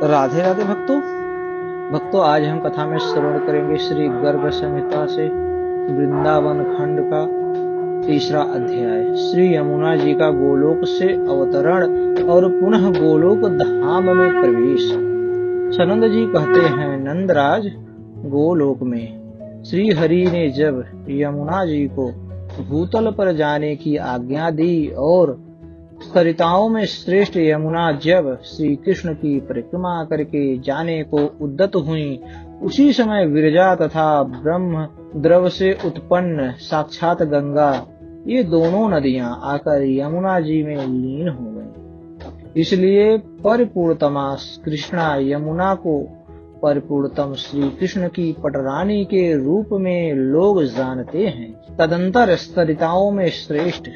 राधे राधे भक्तों, आज हम कथा में श्रवण करेंगे श्री गर्ग संहिता से वृंदावन खंड का तीसरा अध्याय। श्री यमुना जी का गोलोक से अवतरण और पुनः गोलोक धाम में प्रवेश। सनंद जी कहते हैं, नंदराज, गोलोक में श्री हरि ने जब यमुना जी को भूतल पर जाने की आज्ञा दी और सरिताओं में श्रेष्ठ यमुना जब श्री कृष्ण की परिक्रमा करके जाने को उद्यत हुई, उसी समय विरजा तथा ब्रह्म द्रव से उत्पन्न साक्षात गंगा, ये दोनों नदियां आकर यमुना जी में लीन हो गईं। इसलिए परिपूर्णतमा कृष्णा यमुना को परिपूर्णतम श्री कृष्ण की पटरानी के रूप में लोग जानते हैं। तदंतर सरिताओं में श्रेष्ठ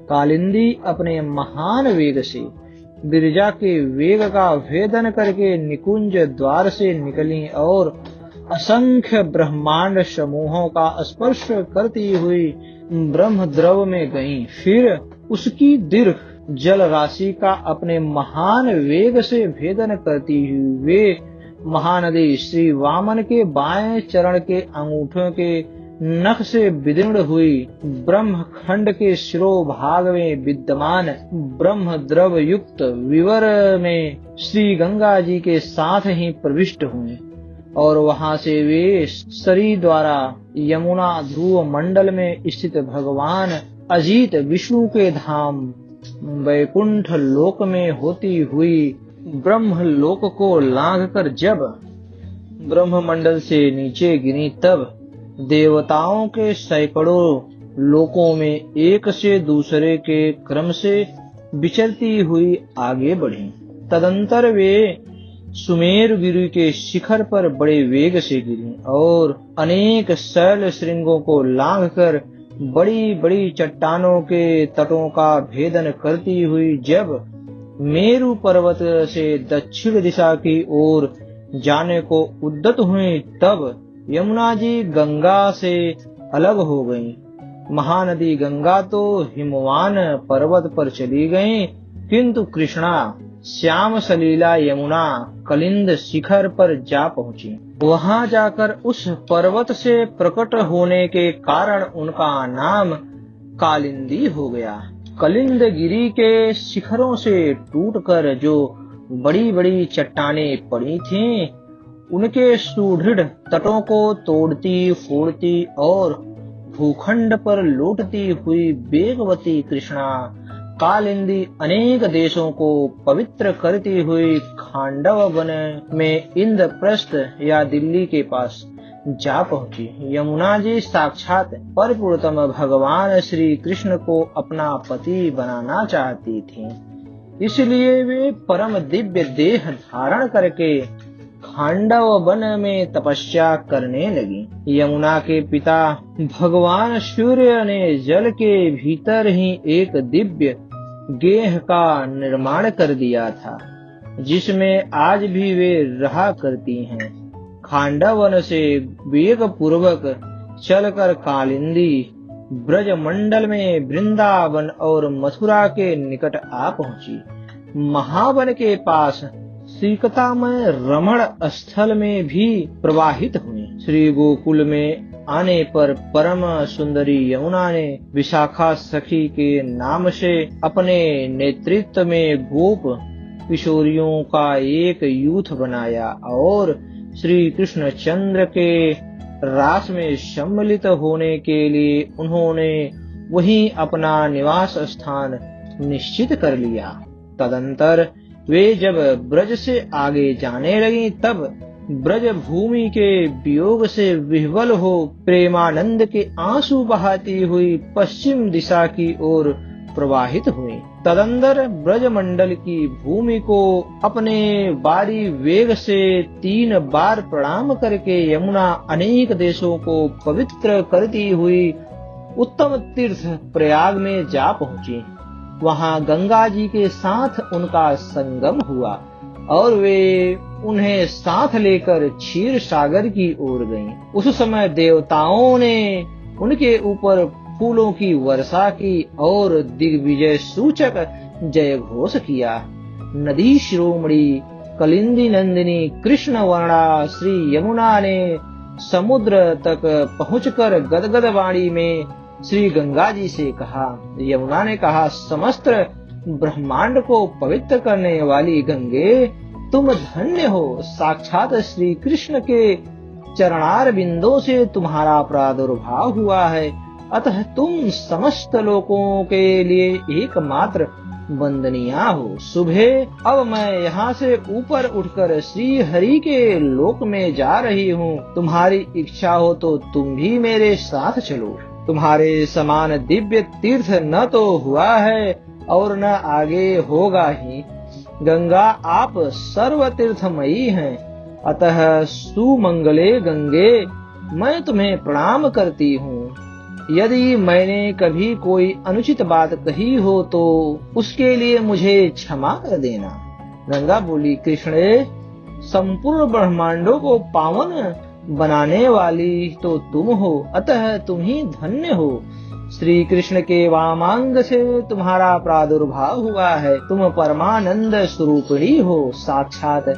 कालिंदी अपने महान वेग से विरजा के वेग का भेदन करके निकुंज द्वार से निकली और असंख्य ब्रह्मांड समूहों का स्पर्श करती हुई ब्रह्म द्रव में गईं। फिर उसकी दीर्घ जल राशि का अपने महान वेग से भेदन करती हुई वे महानदी श्री वामन के बाएं चरण के अंगूठों के नख से विदीर्ण हुई ब्रह्म खंड के शिरोभाग में विद्यमान ब्रह्म द्रव युक्त विवर में श्री गंगा जी के साथ ही प्रविष्ट हुए और वहां से वे सरी द्वारा यमुना ध्रुव मंडल में स्थित भगवान अजित विष्णु के धाम वैकुंठ लोक में होती हुई ब्रह्म लोक को लांघकर जब ब्रह्म मंडल से नीचे गिरी, तब देवताओं के सैकड़ों लोकों में एक से दूसरे के क्रम से विचरती हुई आगे बढ़ी। तदंतर वे सुमेरगिरी के शिखर पर बड़े वेग से गिरी और अनेक शैल श्रृंगों को लांघकर बड़ी बड़ी चट्टानों के तटों का भेदन करती हुई जब मेरु पर्वत से दक्षिण दिशा की ओर जाने को उद्यत हुई, तब यमुना जी गंगा से अलग हो गई। महानदी गंगा तो हिमवान पर्वत पर चली गई, किंतु कृष्णा श्याम सलीला यमुना कलिंद शिखर पर जा पहुंची। वहां जाकर उस पर्वत से प्रकट होने के कारण उनका नाम कालिंदी हो गया। कलिंद गिरी के शिखरों से टूटकर जो बड़ी बड़ी चट्टानें पड़ी थीं, उनके सुदृढ़ तटों को तोड़ती फोड़ती और भूखंड पर लौटती हुई वेगवती कृष्णा कालिंदी अनेक देशों को पवित्र करती हुई खांडव वन में इंद्रप्रस्थ या दिल्ली के पास जा पहुंची। यमुना जी साक्षात परिपूर्णतम भगवान श्री कृष्ण को अपना पति बनाना चाहती थीं, इसलिए वे परम दिव्य देह धारण करके खांडव वन में तपस्या करने लगी। यमुना के पिता भगवान सूर्य ने जल के भीतर ही एक दिव्य गेह का निर्माण कर दिया था, जिसमें आज भी वे रहा करती हैं। खांडव वन से वेग पूर्वक चलकर कालिंदी ब्रज मंडल में वृंदावन और मथुरा के निकट आ पहुंची। महावन के पास सीकतामय रमण स्थल में भी प्रवाहित हुई। श्री गोकुल में आने पर परम सुंदरी यमुना ने विशाखा सखी के नाम से अपने नेतृत्व में गोप किशोरियों का एक यूथ बनाया और श्री कृष्ण चंद्र के रास में सम्मिलित होने के लिए उन्होंने वहीं अपना निवास स्थान निश्चित कर लिया। तदंतर वे जब ब्रज से आगे जाने लगी, तब ब्रज भूमि के वियोग से विह्वल हो प्रेमानंद के आंसू बहाती हुई पश्चिम दिशा की ओर प्रवाहित हुई। तदंतर ब्रज मंडल की भूमि को अपने बारी वेग से 3 बार प्रणाम करके यमुना अनेक देशों को पवित्र करती हुई उत्तम तीर्थ प्रयाग में जा पहुंची। वहां गंगा जी के साथ उनका संगम हुआ और वे उन्हें साथ लेकर क्षीर सागर की ओर गईं। उस समय देवताओं ने उनके ऊपर फूलों की वर्षा की और दिग्विजय सूचक जय घोष किया। नदी शिरोमणि कलिंदी नंदिनी कृष्ण वर्णा श्री यमुना ने समुद्र तक पहुंचकर गदगद वाणी में श्री गंगा जी से कहा। यमुना ने कहा, समस्त ब्रह्मांड को पवित्र करने वाली गंगे, तुम धन्य हो। साक्षात श्री कृष्ण के चरणार बिंदों से तुम्हारा प्रादुर्भाव हुआ है, अतः तुम समस्त लोकों के लिए एकमात्र वंदनीय हो। सुबह अब मैं यहाँ से ऊपर उठकर श्री हरि के लोक में जा रही हूँ। तुम्हारी इच्छा हो तो तुम भी मेरे साथ चलो। तुम्हारे समान दिव्य तीर्थ न तो हुआ है और न आगे होगा ही। गंगा आप सर्व तीर्थमयी हैं, अतः सुमंगले गंगे मैं तुम्हें प्रणाम करती हूँ। यदि मैंने कभी कोई अनुचित बात कही हो तो उसके लिए मुझे क्षमा कर देना। गंगा बोली, कृष्णे, संपूर्ण ब्रह्मांडों को पावन बनाने वाली तो तुम हो, अतः तुम ही धन्य हो। श्री कृष्ण के वामांग से तुम्हारा प्रादुर्भाव हुआ है। तुम परमानंद स्वरूपिणी हो, साक्षात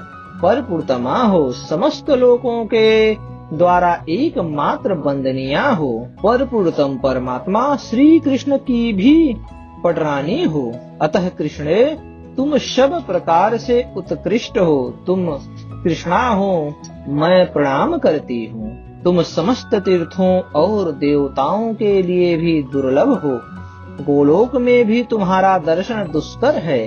परपुरुषोत्तमा हो, समस्त लोकों के द्वारा एकमात्र वंदनीय हो। परपुरुषोत्तम परमात्मा श्री कृष्ण की भी पटरानी हो, अतः कृष्णे तुम सब प्रकार से उत्कृष्ट हो। तुम कृष्णा हो, मैं प्रणाम करती हूँ। तुम समस्त तीर्थों और देवताओं के लिए भी दुर्लभ हो। गोलोक में भी तुम्हारा दर्शन दुष्कर है।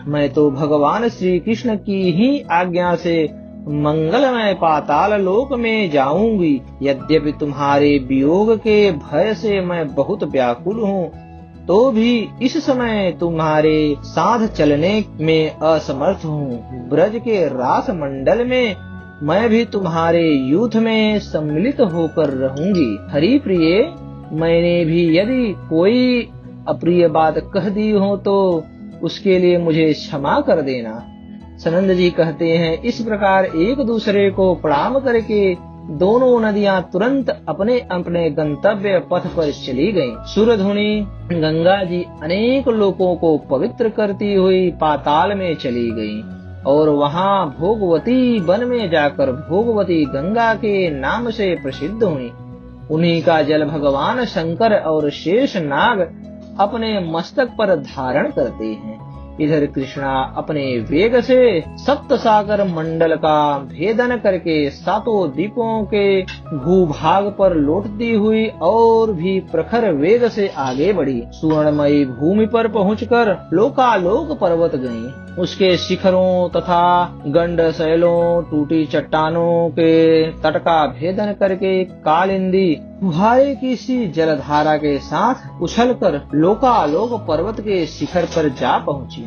मैं तो भगवान श्री कृष्ण की ही आज्ञा से मंगलमय पाताल लोक में जाऊंगी। यद्यपि तुम्हारे वियोग के भय से मैं बहुत व्याकुल हूँ, तो भी इस समय तुम्हारे साथ चलने में असमर्थ हूँ। ब्रज के रास मंडल में मैं भी तुम्हारे युद्ध में सम्मिलित होकर रहूंगी। हरि प्रिय, मैंने भी यदि कोई अप्रिय बात कह दी हो तो उसके लिए मुझे क्षमा कर देना। सनंद जी कहते हैं, इस प्रकार एक दूसरे को प्रणाम करके दोनों नदियां तुरंत अपने अपने गंतव्य पथ पर चली गईं। सूरधुनी गंगा जी अनेक लोगों को पवित्र करती हुई पाताल में चली गईं और वहां भोगवती वन में जाकर भोगवती गंगा के नाम से प्रसिद्ध हुई। उन्हीं का जल भगवान शंकर और शेष नाग अपने मस्तक पर धारण करते हैं। इधर कृष्णा अपने वेग से सप्त सागर मंडल का भेदन करके सातों द्वीपों के भूभाग पर लौटती हुई और भी प्रखर वेग से आगे बढ़ी। सुवर्णमयी भूमि पर पहुंचकर लोकालोक पर्वत गईं। उसके शिखरों तथा गंड शैलों, टूटी चट्टानों के तट का भेदन करके कालिंदी फुहारे की सी जलधारा के साथ उछलकर लोकालोक पर्वत के शिखर पर जा पहुंची।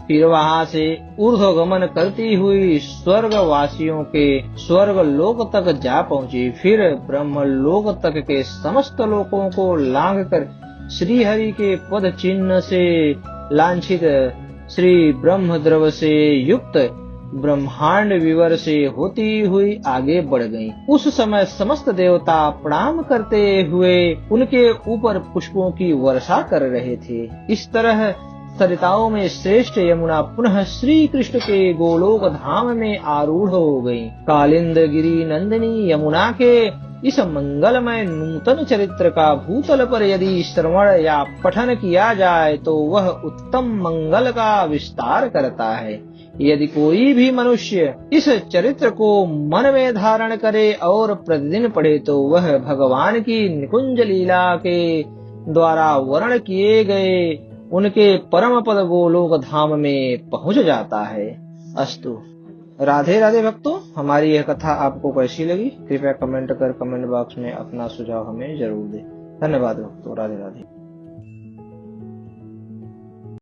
फिर वहां से ऊर्ध्वगमन करती हुई स्वर्गवासियों के स्वर्ग लोक तक जा पहुंची। फिर ब्रह्म लोक तक के समस्त लोकों को लांघकर श्री हरि के पद चिन्ह से लांछित श्री ब्रह्म द्रव से युक्त ब्रह्मांड विवर से होती हुई आगे बढ़ गईं। उस समय समस्त देवता प्रणाम करते हुए उनके ऊपर पुष्पों की वर्षा कर रहे थे। इस तरह सरिताओं में श्रेष्ठ यमुना पुनः श्री कृष्ण के गोलोक धाम में आरूढ़ हो गई। कालिंद गिरी नंदिनी यमुना के इस मंगलमय नूतन चरित्र का भूतल पर यदि श्रवण या पठन किया जाए तो वह उत्तम मंगल का विस्तार करता है। यदि कोई भी मनुष्य इस चरित्र को मन में धारण करे और प्रतिदिन पढ़े तो वह भगवान की निकुंज लीला के द्वारा वर्ण किए गए उनके परम पद गोलोक धाम में पहुंच जाता है। अस्तु। राधे राधे भक्तों, हमारी यह कथा आपको कैसी लगी? कृपया कमेंट कर कमेंट बॉक्स में अपना सुझाव हमें जरूर दें। धन्यवाद भक्तों। राधे राधे।